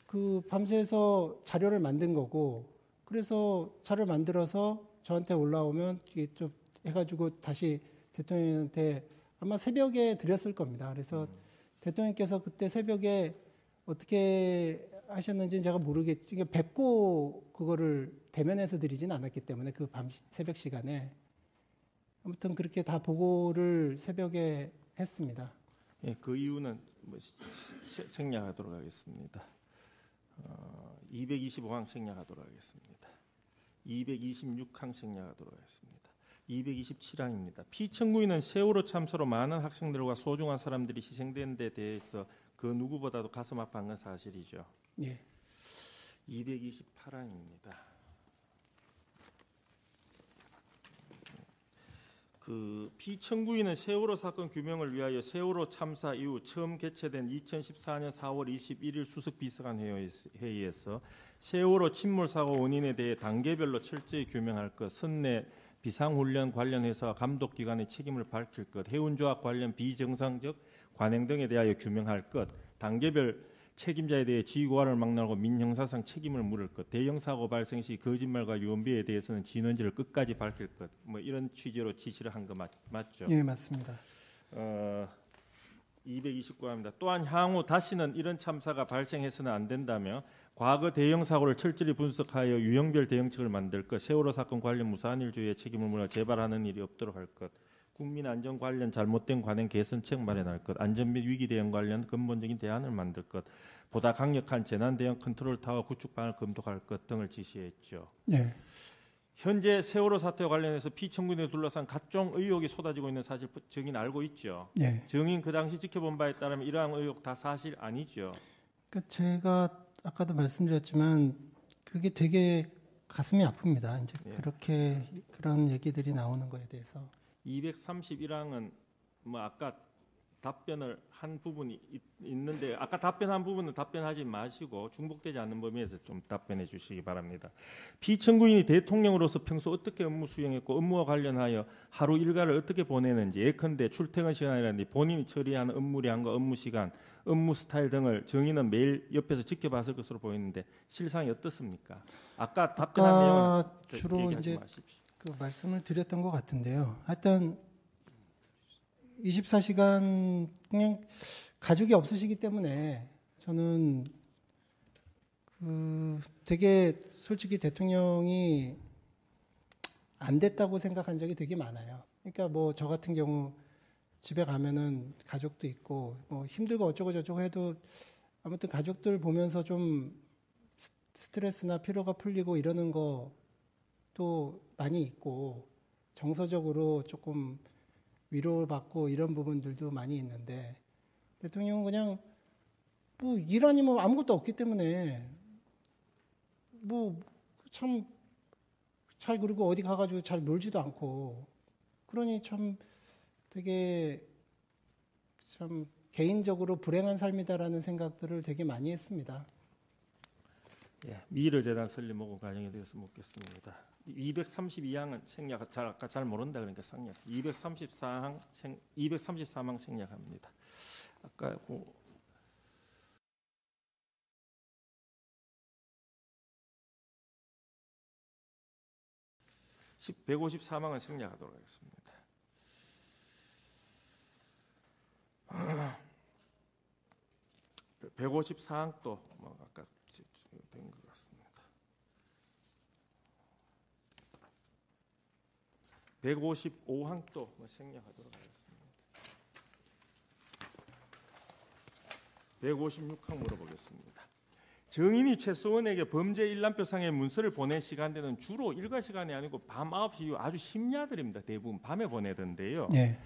그 밤새서 자료를 만든 거고 그래서 자료를 만들어서 저한테 올라오면 이게 좀 해가지고 다시 대통령한테 아마 새벽에 드렸을 겁니다. 그래서 대통령께서 그때 새벽에 어떻게 하셨는지는 제가 모르겠지. 뵙고 그거를 대면해서 드리진 않았기 때문에 그 밤 새벽 시간에 아무튼 그렇게 다 보고를 새벽에 했습니다. 예, 그 이유는 생략하도록 하겠습니다. 225항 생략하도록 하겠습니다. 226항 생략하도록 하겠습니다. 227항입니다. 피청구인은 세월호 참사로 많은 학생들과 소중한 사람들이 희생된 데 대해서 그 누구보다도 가슴 아파한 건 사실이죠. 예. 228항입니다. 그 피청구인은 세월호 사건 규명을 위하여 세월호 참사 이후 처음 개최된 2014년 4월 21일 수석 비서관 회의에서 세월호 침몰 사고 원인에 대해 단계별로 철저히 규명할 것, 선내 비상훈련 관련 회사와 감독기관의 책임을 밝힐 것, 해운조합 관련 비정상적 관행 등에 대하여 규명할 것, 단계별 책임자에 대해 지휘고하를 막론하고 민형사상 책임을 물을 것, 대형 사고 발생 시 거짓말과 유언비에 대해서는 진원지를 끝까지 밝힐 것, 뭐 이런 취지로 지시를 한 거 맞죠? 예, 맞습니다. 229화입니다. 또한 향후 다시는 이런 참사가 발생해서는 안 된다며 과거 대형 사고를 철저히 분석하여 유형별 대응책을 만들 것, 세월호 사건 관련 무사한 일주의의 책임을 물어 재발하는 일이 없도록 할 것, 국민 안전 관련 잘못된 관행 개선책 마련할 것, 안전 및 위기 대응 관련 근본적인 대안을 만들 것, 보다 강력한 재난 대응 컨트롤 타워 구축 방안을 검토할 것 등을 지시했죠. 예. 현재 세월호 사태와 관련해서 피청구인에 둘러싼 각종 의혹이 쏟아지고 있는 사실 증인 알고 있죠. 예. 증인 그 당시 지켜본 바에 따르면 이러한 의혹 다 사실 아니죠. 그러니까 제가 아까도 말씀드렸지만 그게 되게 가슴이 아픕니다. 이제 예. 그렇게 그런 얘기들이 나오는 거에 대해서. 231항은 뭐 아까 답변을 한 부분이 있는데 아까 답변한 부분은 답변하지 마시고 중복되지 않는 범위에서 좀 답변해 주시기 바랍니다. 피청구인이 대통령으로서 평소 어떻게 업무 수행했고 업무와 관련하여 하루 일과를 어떻게 보내는지, 예컨대 출퇴근 시간이라든지 본인이 처리하는 업무량과 업무 시간, 업무 스타일 등을 증인은 매일 옆에서 지켜봤을 것으로 보이는데 실상이 어떻습니까? 아까 답변한 내용은 주로 얘기하지 이제 마십시오. 그 말씀을 드렸던 것 같은데요. 하여튼 24시간 그냥 가족이 없으시기 때문에 저는 그 되게 솔직히 대통령이 안 됐다고 생각한 적이 되게 많아요. 그러니까 뭐 저 같은 경우 집에 가면은 가족도 있고 뭐 힘들고 어쩌고 저쩌고 해도 아무튼 가족들 보면서 좀 스트레스나 피로가 풀리고 이러는 것도 많이 있고 정서적으로 조금 위로를 받고 이런 부분들도 많이 있는데 대통령은 그냥 뭐 일 아니면 아무것도 없기 때문에 뭐 참 잘 그리고 어디 가가지고 잘 놀지도 않고 그러니 참 되게 참 개인적으로 불행한 삶이다라는 생각들을 되게 많이 했습니다. 예, 미르재단 설립 모금 과정에 대해서 묻겠습니다. 232항은 생략, 아까 잘 모른다 그러니까 생략. 233항 생략합니다. 아까 153항은 생략하도록 하겠습니다. 154항도 뭐 아까 된 것 같습니다. 155항도 뭐 생략하도록 하겠습니다. 156항 물어보겠습니다. 증인이 최소원에게 범죄 일람표상의 문서를 보낸 시간대는 주로 일과 시간이 아니고 밤 9시 이후 아주 심야들입니다. 대부분 밤에 보내던데요. 네.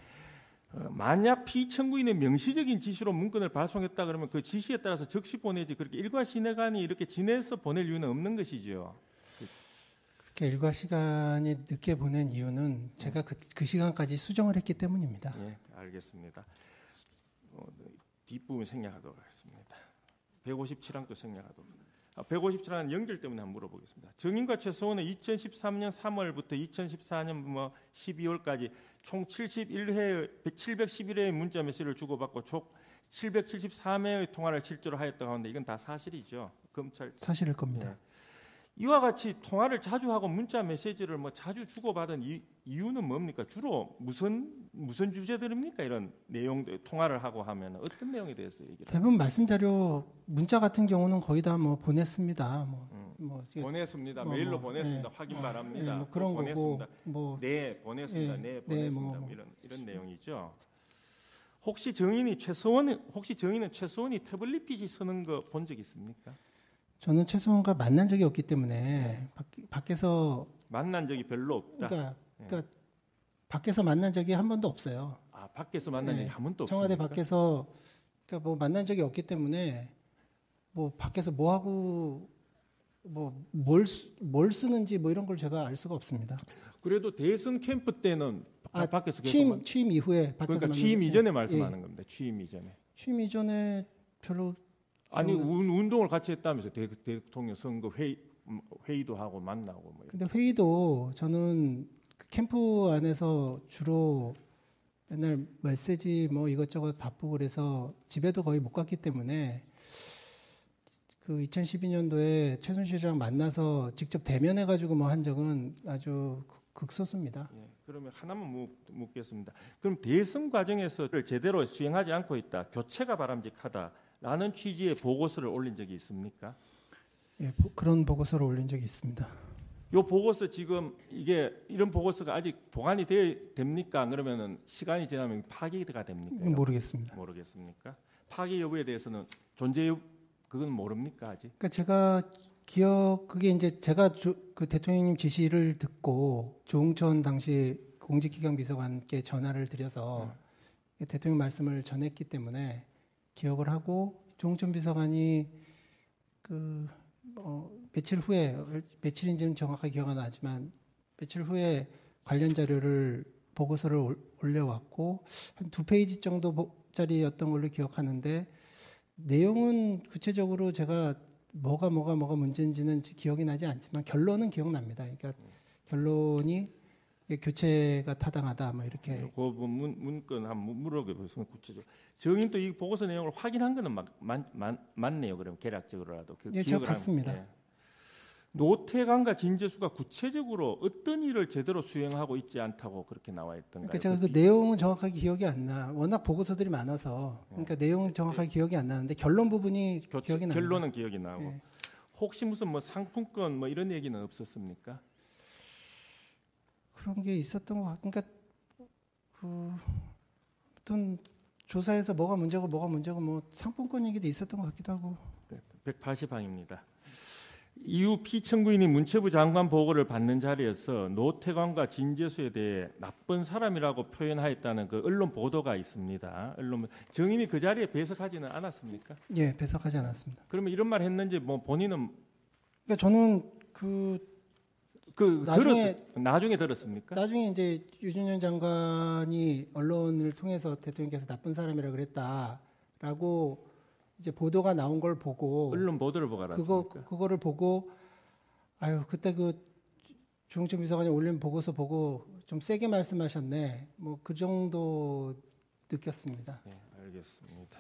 만약 피청구인의 명시적인 지시로 문건을 발송했다 그러면 그 지시에 따라서 즉시 보내지 그렇게 일과 시간이 이렇게 지내서 보낼 이유는 없는 것이죠. 그렇게 일과 시간이 늦게 보낸 이유는 제가 그 시간까지 수정을 했기 때문입니다. 예, 알겠습니다. 뒷부분 생략하도록 하겠습니다. 157항도 생략하도록. 157항은 연결 때문에 한번 물어보겠습니다. 증인과 최소원은 2013년 3월부터 2014년 12월까지 총 711회의 문자 메시지를 주고받고 총 773회의 통화를 실제로 하였다고 하는데 이건 다 사실이죠. 검찰 사실일 겁니다. 예. 이와 같이 통화를 자주 하고 문자 메시지를 자주 주고받은 이유는 뭡니까? 주로 무슨 주제들입니까? 이런 내용들 통화를 하고 하면 어떤 내용에 대해서 얘기를? 대부분 말씀 자료 문자 같은 경우는 거의 다 보냈습니다. 보냈습니다. 메일로 보냈습니다. 네. 확인 바랍니다. 뭐 그런 보냈습니다. 거고 네, 보냈습니다. 예, 네, 보냈습니다. 네, 이런 내용이죠. 혹시 정인은 최소원이 태블릿 PC 쓰는 거 본 적 있습니까? 저는 최소원과 만난 적이 없기 때문에 밖에서 만난 적이 별로 없다. 그러니까 밖에서 만난 적이 한 번도 없어요. 아, 밖에서 만난 적이 한 번도 청와대 없습니까? 밖에서 그러니까 뭐 만난 적이 없기 때문에 뭐 밖에서 뭐 하고 뭐 뭘 쓰는지 뭐 이런 걸 제가 알 수가 없습니다. 그래도 대선 캠프 때는 밖에서 취임 이후에 밖에서 그러니까 취임 이전에 말씀하는 겁니다. 취임 이전에. 취임 이전에 별로 아니 운동을 같이 했다면서 대통령 선거 회의도 하고 만나고 뭐. 근데 회의도 저는 그 캠프 안에서 주로 맨날 메시지 뭐 이것저것 바쁘고 그래서 집에도 거의 못 갔기 때문에 그 2012년도에 최순실이랑 만나서 직접 대면해가지고 뭐 한 적은 아주 극소수입니다. 예, 그러면 하나만 묻겠습니다. 그럼 대선 과정에서 제대로 수행하지 않고 있다, 교체가 바람직하다라는 취지의 보고서를 올린 적이 있습니까? 예, 그런 보고서를 올린 적이 있습니다. 이 보고서 지금 이런 보고서가 아직 보관이 됩니까? 그러면은 시간이 지나면 파기가 됩니까? 모르겠습니다. 모르겠습니까? 파기 여부에 대해서는 그건 모릅니까 아직? 그러니까 그게 이제 제가 그 대통령님 지시를 듣고 조응천 당시 공직기강 비서관께 전화를 드려서 대통령 말씀을 전했기 때문에 기억을 하고 조응천 비서관이 며칠 후에 며칠인지는 정확하게 기억 안 나지만 며칠 후에 관련 자료를 보고서를 올려왔고 한 2페이지 정도짜리였던 걸로 기억하는데 내용은 구체적으로 제가 뭐가 문제인지는 기억이 나지 않지만 결론은 기억납니다. 그러니까 결론이 교체가 타당하다 뭐 이렇게. 그 문건 한번 물어보겠습니다. 구체적으로. 정인도 이 보고서 내용을 확인한 거는 맞네요. 그럼 계략적으로라도. 예, 제가 봤습니다. 예. 노태강과 진재수가 구체적으로 어떤 일을 제대로 수행하고 있지 않다고 그렇게 나와 있던가요? 그러니까 제가 그 내용은 정확하게 기억이 안 나. 워낙 보고서들이 많아서 그러니까 내용은 정확하게 기억이 안 나는데 결론 부분이 기억이 납니다. 결론은 기억이 나고. 예. 혹시 무슨 뭐 상품권 뭐 이런 얘기는 없었습니까? 그런 게 있었던 것 같고, 그러니까 어떤 조사에서 뭐가 문제고 뭐 상품권 얘기도 있었던 것 같기도 하고. 180항입니다. 이후 피청구인이 문체부 장관 보고를 받는 자리에서 노태광과 진재수에 대해 나쁜 사람이라고 표현하였다는 그 언론 보도가 있습니다. 정인이 그 자리에 배석하지는 않았습니까? 예, 배석하지 않았습니다. 그러면 이런 말 했는지 뭐 본인은? 그러니까 저는 나중에 들었습니까? 나중에 이제 유진현 장관이 언론을 통해서 대통령께서 나쁜 사람이라 그랬다라고 이제 보도가 나온 걸 보고 언론 보도를 보고 알았습니까? 그거를 보고 그때 조응천 비서관이 올린 보고서 보고 좀 세게 말씀하셨네. 뭐 그 정도 느꼈습니다. 네, 알겠습니다.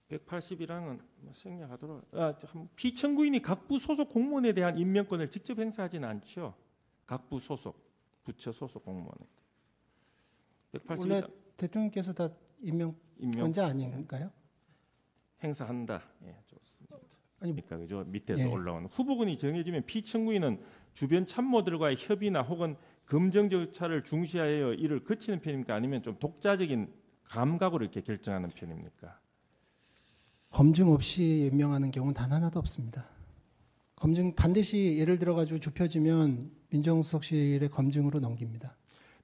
180이랑은 생략하도록. 피청구인이 각부 소속 공무원에 대한 임명권을 직접 행사하지는 않죠. 각부 소속, 부처 소속 공무원에. 원래 대통령께서 다 임명권자 아닌가요? 행사한다. 예, 좋습니다. 그러니까 그죠? 밑에서 올라오는 후보군이 정해지면 피청구인은 주변 참모들과의 협의나 혹은 검증 절차를 중시하여 이를 거치는 편입니까? 아니면 좀 독자적인 감각으로 이렇게 결정하는 편입니까? 검증 없이 임명하는 경우는 단 하나도 없습니다. 검증 반드시 예를 들어 가지고 좁혀지면 민정수석실의 검증으로 넘깁니다.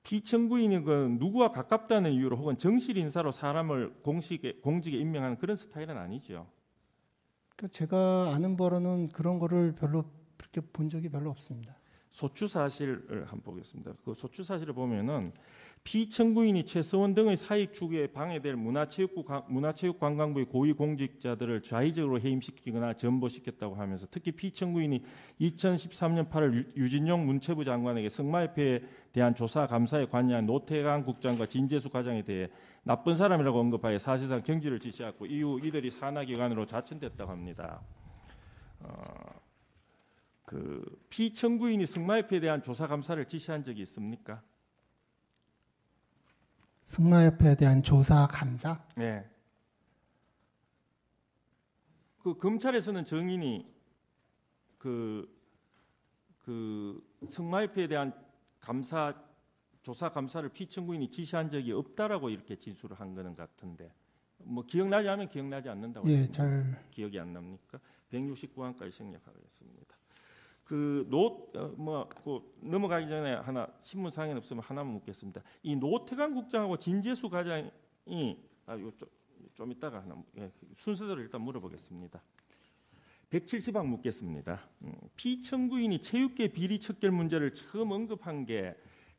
피청구인이 누구와 가깝다는 이유로 혹은 정실 인사로 사람을 공직에 임명하는 그런 스타일은 아니죠. 제가 아는 바로는 그런 거를 별로 그렇게 본 적이 별로 없습니다. 소추 사실을 한번 보겠습니다. 그 소추 사실을 보면은 피청구인이 최서원 등의 사익 추구에 방해될 문화체육관광부의 고위 공직자들을 자의적으로 해임시키거나 전보시켰다고 하면서 특히 피청구인이 2013년 8월 유진용 문체부 장관에게 성마협회에 대한 조사 감사에 관여한 노태강 국장과 진재수 과장에 대해 나쁜 사람이라고 언급하여 사실상 경질을 지시했고 이후 이들이 산하기관으로 자천됐다고 합니다. 피청구인이 성마협회에 대한 조사 감사를 지시한 적이 있습니까? 승마협회에 대한 조사 감사? 네. 그 검찰에서는 정인이 그 승마협회에 대한 감사 조사 감사를 피청구인이 지시한 적이 없다라고 이렇게 진술을 한 거는 같은데 뭐 기억나지 않으면 기억나지 않는다고 예, 했습니다. 잘 기억이 안 납니까? 169항까지 생략하겠습니다. 넘어가기 전에 하나 신문사항에 없으면 하나만 묻겠습니다. 이 노태강 국장하고 진재수 과장이 좀 이따가 하나 순서대로 일단 물어보겠습니다. 170항 묻겠습니다. 피청구인이 체육계 비리 척결 문제를 처음 언급한 게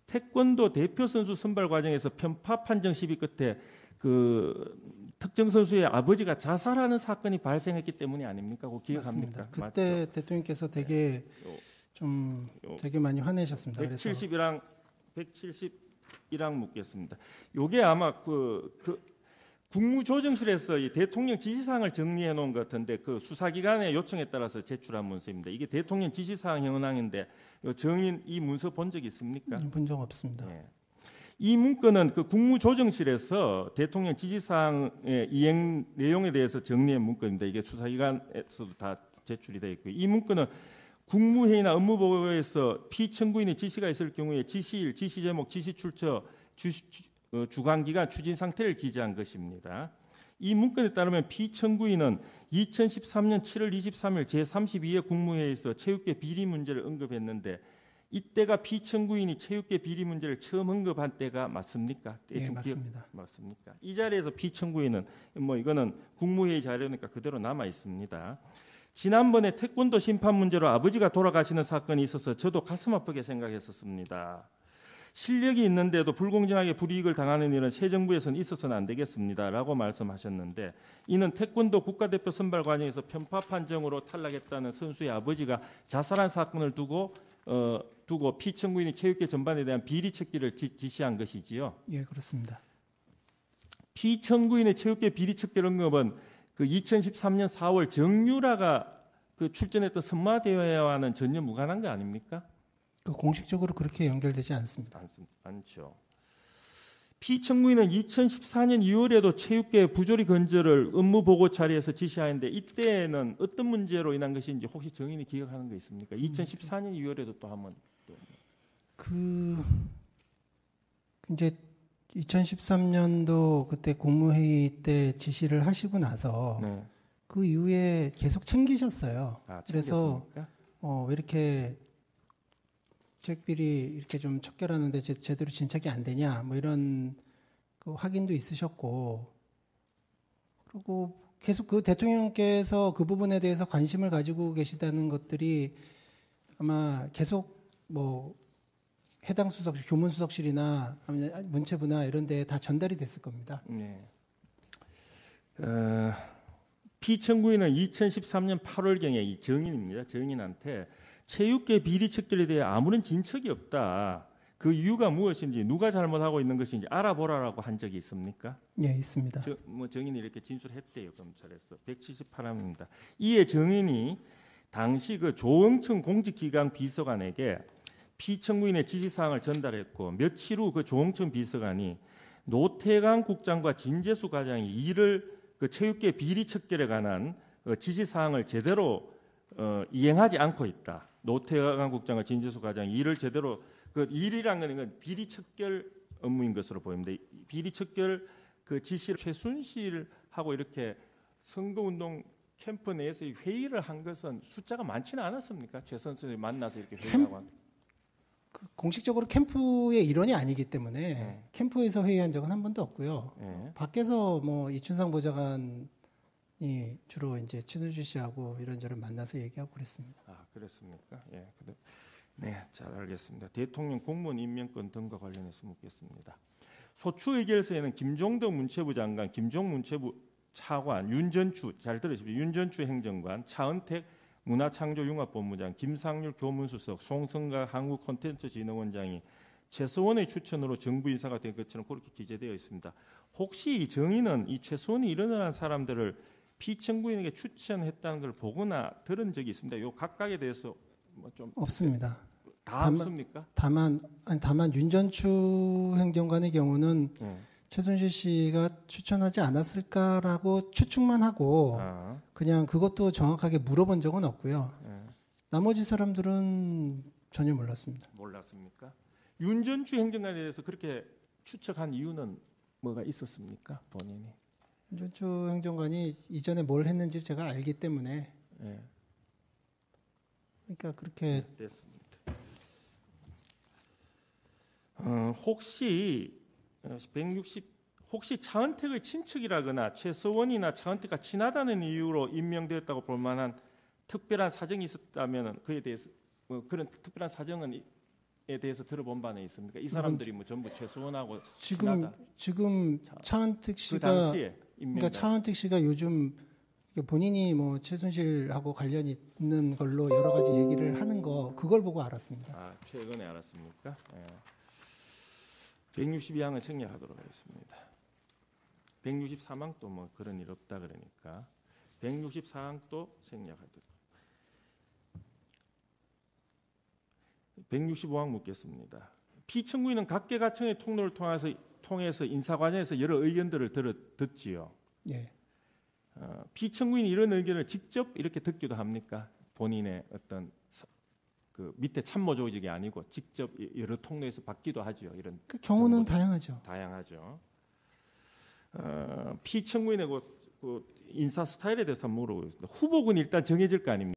태권도 대표 선수 선발 과정에서 편파 판정 시비 끝에 그 특정 선수의 아버지가 자살하는 사건이 발생했기 때문이 아닙니까? 그거 기억합니까? 맞습니다. 그때 맞죠? 대통령께서 되게 되게 많이 화내셨습니다. 171항 묻겠습니다. 요게 아마 국무조정실에서 이 대통령 지시사항을 정리해 놓은 것 같은데 그 수사기관의 요청에 따라서 제출한 문서입니다. 이게 대통령 지시사항 현황인데 정인 이 문서 본 적 있습니까? 본 적 없습니다. 네. 이 문건은 그 국무조정실에서 대통령 지시사항의 이행 내용에 대해서 정리한 문건인데 이게 수사기관에서도 다 제출이 되어 있고요. 이 문건은 국무회의나 업무보고에서 피청구인의 지시가 있을 경우에 지시일, 지시제목, 지시출처, 주관기간, 추진 상태를 기재한 것입니다. 이 문건에 따르면 피청구인은 2013년 7월 23일 제32회 국무회의에서 체육계 비리 문제를 언급했는데 이때가 피청구인이 체육계 비리 문제를 처음 언급한 때가 맞습니까? 네, 맞습니다. 맞습니까? 이 자리에서 피청구인은 이거는 국무회의 자료니까 그대로 남아 있습니다. 지난번에 태권도 심판 문제로 아버지가 돌아가시는 사건이 있어서 저도 가슴 아프게 생각했었습니다. 실력이 있는데도 불공정하게 불이익을 당하는 일은 새 정부에서는 있어서는 안 되겠습니다라고 말씀하셨는데 이는 태권도 국가대표 선발 과정에서 편파 판정으로 탈락했다는 선수의 아버지가 자살한 사건을 두고 피청구인이 체육계 전반에 대한 비리 척결을 지시한 것이지요. 예, 그렇습니다. 피청구인의 체육계 비리 척결 언급은 그 2013년 4월 정유라가 그 출전했던 선마대회와는 전혀 무관한 거 아닙니까? 공식적으로 그렇게 연결되지 않습니다. 않죠. 피청구인은 2014년 2월에도 체육계 부조리 건절을 업무 보고 자리에서 지시하는데 이때는 어떤 문제로 인한 것인지 혹시 정인이 기억하는 거 있습니까? 2014년 2월에도 또 한번 이제 2013년도 그때 국무회의 때 지시를 하시고 나서 네. 그 이후에 계속 챙기셨어요. 그래서 왜 이렇게 체육비리 이렇게 좀 척결하는데 제대로 진척이 안 되냐 뭐 이런 그 확인도 있으셨고 그리고 계속 그 대통령께서 그 부분에 대해서 관심을 가지고 계시다는 것들이 아마 계속 뭐 해당 수석실, 교문수석실이나 문체부나 이런 데에 다 전달이 됐을 겁니다. 네. 피청구인은 2013년 8월경에 이 정인입니다. 정인한테 체육계 비리 척결에 대해 아무런 진척이 없다. 그 이유가 무엇인지 누가 잘못하고 있는 것인지 알아보라라고 한 적이 있습니까? 네, 있습니다. 정인이 이렇게 진술했대요. 검찰에서 170항입니다. 이에 정인이 당시 그 조응천 공직기강 비서관에게 피청구인의 지시사항을 전달했고 며칠 후 그 조응천 비서관이 노태강 국장과 진재수 과장이 이를 그 체육계 비리 척결에 관한 지시사항을 제대로 이행하지 않고 있다. 노태강 국장과 진재수 과장이 이를 제대로 그 일이라는 건 비리 척결 업무인 것으로 보입니다. 비리 척결 그 지시를 최순실하고 이렇게 선거운동 캠프 내에서 회의를 한 것은 숫자가 많지는 않았습니까? 최 선생님이 만나서 이렇게 회의하고 한. 공식적으로 캠프의 일원이 아니기 때문에 캠프에서 회의한 적은 한 번도 없고요. 밖에서 뭐 이춘상 보좌관이 주로 이제 최순실 씨하고 이런저런 만나서 얘기하고 그랬습니다. 그랬습니까? 예. 네, 잘 알겠습니다. 대통령 공무원 임명권 등과 관련해서 묻겠습니다. 소추 의결서에는 김종덕 문체부 장관, 김종 문체부 차관, 윤전추 잘 들으십시오. 윤전추 행정관, 차은택 문화창조융합본부장, 김상률 교문수석, 송성각 한국콘텐츠진흥원장이 최서원의 추천으로 정부 인사가 된 것처럼 그렇게 기재되어 있습니다. 혹시 이 정의는 이 최서원이 이런 사람들을 피청구인에게 추천했다는 걸 보거나 들은 적이 있습니다. 요 각각에 대해서 뭐 좀 없습니다. 없습니까? 다만 윤전추 행정관의 경우는 최순실 씨가 추천하지 않았을까라고 추측만 하고 그냥 그것도 정확하게 물어본 적은 없고요. 나머지 사람들은 전혀 몰랐습니다. 몰랐습니까? 윤전추 행정관에 대해서 그렇게 추측한 이유는 뭐가 있었습니까? 본인이. 윤전추 행정관이 이전에 뭘 했는지 제가 알기 때문에 예. 그러니까 그렇게 됐습니다. 혹시 160 차은택의 친척이라거나 최서원이나 차은택과 친하다는 이유로 임명되었다고 볼 만한 특별한 사정이 있었다면 그에 대해서 그런 특별한 사정에 대해서 들어본 바는 있습니까? 이 사람들이 뭐 전부 최서원하고 친하다. 지금 차은택 그 씨가 당시에 그러니까 차은택 씨가 요즘 본인이 뭐 최순실하고 관련이 있는 걸로 여러 가지 얘기를 하는 거 그걸 보고 알았습니다. 아, 최근에 알았습니까? 예. 162항은 생략하도록 하겠습니다. 163항도 뭐 그런 일 없다 그러니까 164항도 생략하도록. 165항 묻겠습니다. 피청구인은 각계각층의 통로를 통해서 인사과정에서 여러 의견들을 듣지요. 예. 피청구인이 이런 의견을 직접 이렇게 듣기도 합니까? 본인의 어떤 그 밑에 참모 조직이 아니고 직접 여러 통로에서 받기도 하죠. 이런 그 경우는 정보들. 다양하죠. 다양하죠. 피청구인의 그 인사 스타일에 대해서 물어보겠습니다. 후보군이 일단 정해질 거 아닙니까?